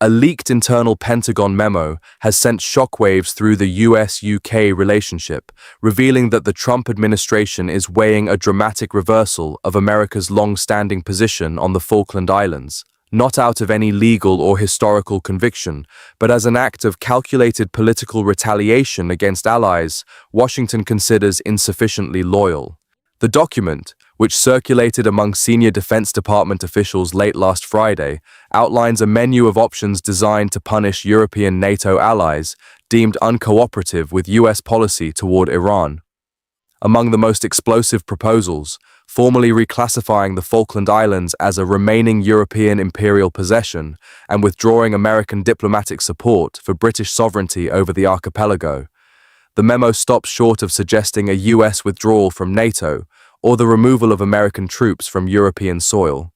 A leaked internal Pentagon memo has sent shockwaves through the US-UK relationship, revealing that the Trump administration is weighing a dramatic reversal of America's long-standing position on the Falkland Islands, not out of any legal or historical conviction, but as an act of calculated political retaliation against allies Washington considers insufficiently loyal. The document, which circulated among senior Defense Department officials late last Friday, outlines a menu of options designed to punish European NATO allies deemed uncooperative with US policy toward Iran. Among the most explosive proposals, formally reclassifying the Falkland Islands as a remaining European imperial possession and withdrawing American diplomatic support for British sovereignty over the archipelago. The memo stops short of suggesting a US withdrawal from NATO or the removal of American troops from European soil.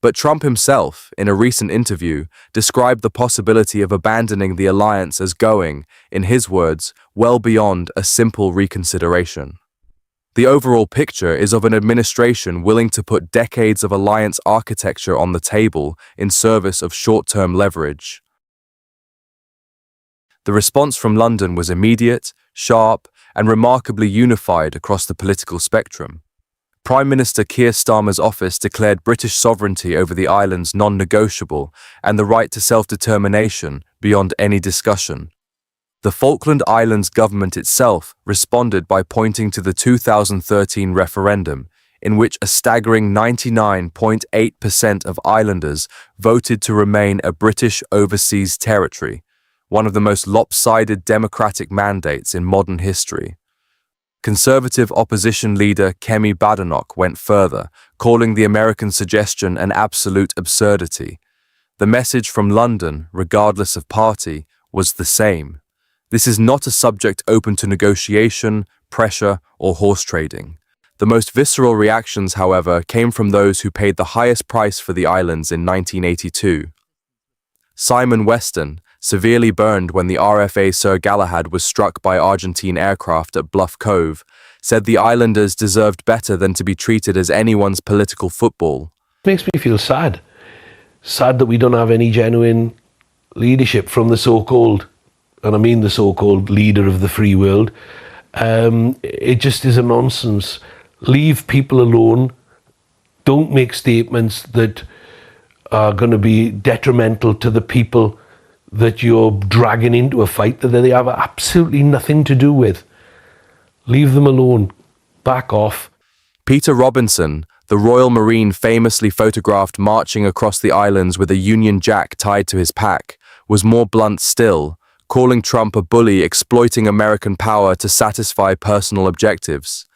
But Trump himself, in a recent interview, described the possibility of abandoning the alliance as going, in his words, well beyond a simple reconsideration. The overall picture is of an administration willing to put decades of alliance architecture on the table in service of short-term leverage. The response from London was immediate, sharp, and remarkably unified across the political spectrum. Prime Minister Keir Starmer's office declared British sovereignty over the islands non-negotiable and the right to self-determination beyond any discussion. The Falkland Islands government itself responded by pointing to the 2013 referendum, in which a staggering 99.8% of islanders voted to remain a British overseas territory, one of the most lopsided democratic mandates in modern history. Conservative opposition leader Kemi Badenoch went further, calling the American suggestion an absolute absurdity. The message from London, regardless of party, was the same. This is not a subject open to negotiation, pressure, or horse trading. The most visceral reactions, however, came from those who paid the highest price for the islands in 1982. Simon Weston, severely burned when the RFA Sir Galahad was struck by Argentine aircraft at Bluff Cove, said the islanders deserved better than to be treated as anyone's political football. It makes me feel sad. Sad that we don't have any genuine leadership from the so-called, and I mean the so-called leader of the free world. It just is a nonsense. Leave people alone. Don't make statements that are going to be detrimental to the people that you're dragging into a fight that they have absolutely nothing to do with. Leave them alone. Back off. Peter Robinson, the Royal Marine famously photographed marching across the islands with a Union Jack tied to his pack, was more blunt still, calling Trump a bully exploiting American power to satisfy personal objectives.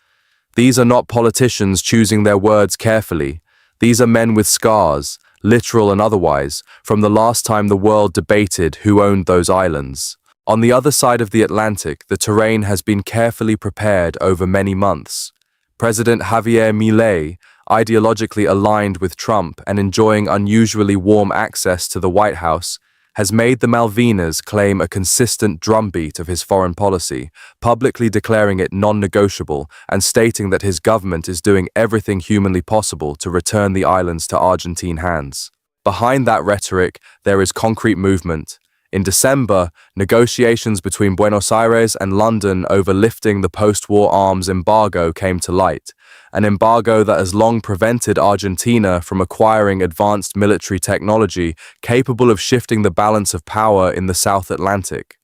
These are not politicians choosing their words carefully. These are men with scars, literal and otherwise, from the last time the world debated who owned those islands. On the other side of the Atlantic, the terrain has been carefully prepared over many months. President Javier Milei, ideologically aligned with Trump and enjoying unusually warm access to the White House, has made the Malvinas claim a consistent drumbeat of his foreign policy, publicly declaring it non-negotiable and stating that his government is doing everything humanly possible to return the islands to Argentine hands. Behind that rhetoric, there is concrete movement. In December, negotiations between Buenos Aires and London over lifting the post-war arms embargo came to light, an embargo that has long prevented Argentina from acquiring advanced military technology capable of shifting the balance of power in the South Atlantic.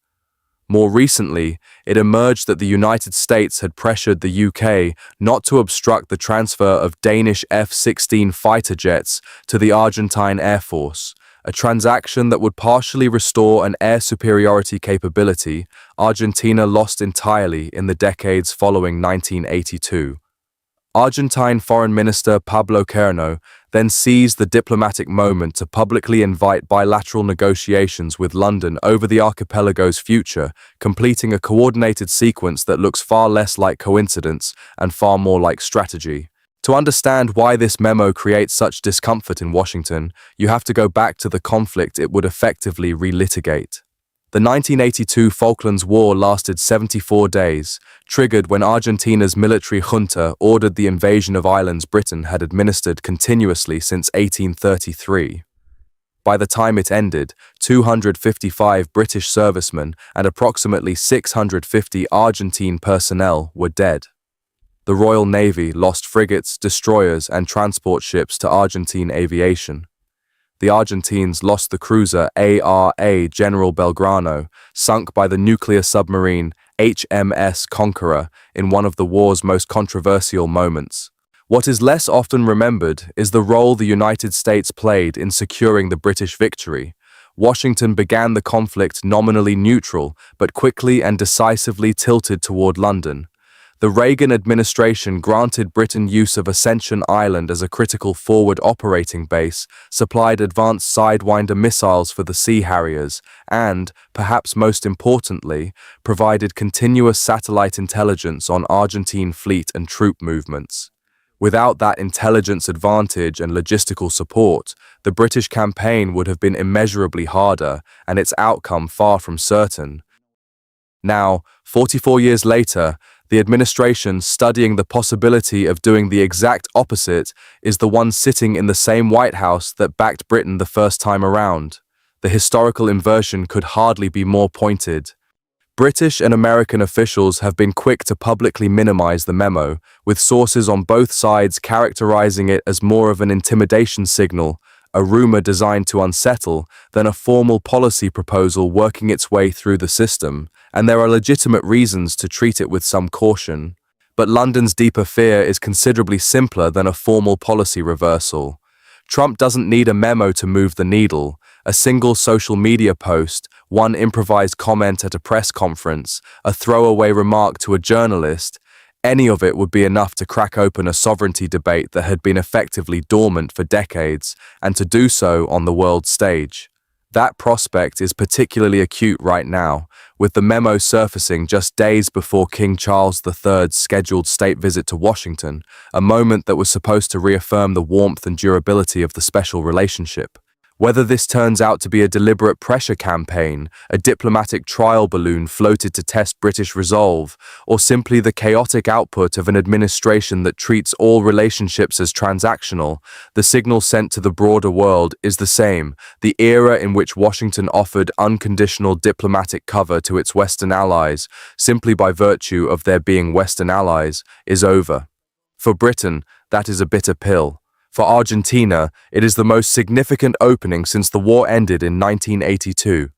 More recently, it emerged that the United States had pressured the UK not to obstruct the transfer of Danish F-16 fighter jets to the Argentine Air Force, a transaction that would partially restore an air superiority capability Argentina lost entirely in the decades following 1982. Argentine Foreign Minister Pablo Carno then seized the diplomatic moment to publicly invite bilateral negotiations with London over the archipelago's future, completing a coordinated sequence that looks far less like coincidence and far more like strategy. To understand why this memo creates such discomfort in Washington, you have to go back to the conflict it would effectively relitigate. The 1982 Falklands War lasted 74 days, triggered when Argentina's military junta ordered the invasion of islands Britain had administered continuously since 1833. By the time it ended, 255 British servicemen and approximately 650 Argentine personnel were dead. The Royal Navy lost frigates, destroyers, and transport ships to Argentine aviation. The Argentines lost the cruiser ARA General Belgrano, sunk by the nuclear submarine HMS Conqueror in one of the war's most controversial moments. What is less often remembered is the role the United States played in securing the British victory. Washington began the conflict nominally neutral, but quickly and decisively tilted toward London. The Reagan administration granted Britain use of Ascension Island as a critical forward operating base, supplied advanced Sidewinder missiles for the Sea Harriers, and, perhaps most importantly, provided continuous satellite intelligence on Argentine fleet and troop movements. Without that intelligence advantage and logistical support, the British campaign would have been immeasurably harder and its outcome far from certain. Now, 44 years later, the administration studying the possibility of doing the exact opposite is the one sitting in the same White House that backed Britain the first time around. The historical inversion could hardly be more pointed. British and American officials have been quick to publicly minimize the memo, with sources on both sides characterizing it as more of an intimidation signal, a rumor designed to unsettle, than a formal policy proposal working its way through the system, and there are legitimate reasons to treat it with some caution. But London's deeper fear is considerably simpler than a formal policy reversal. Trump doesn't need a memo to move the needle. A single social media post, one improvised comment at a press conference, a throwaway remark to a journalist, any of it would be enough to crack open a sovereignty debate that had been effectively dormant for decades, and to do so on the world stage. That prospect is particularly acute right now, with the memo surfacing just days before King Charles III's scheduled state visit to Washington, a moment that was supposed to reaffirm the warmth and durability of the special relationship. Whether this turns out to be a deliberate pressure campaign, a diplomatic trial balloon floated to test British resolve, or simply the chaotic output of an administration that treats all relationships as transactional, the signal sent to the broader world is the same. The era in which Washington offered unconditional diplomatic cover to its Western allies, simply by virtue of their being Western allies, is over. For Britain, that is a bitter pill. For Argentina, it is the most significant opening since the war ended in 1982.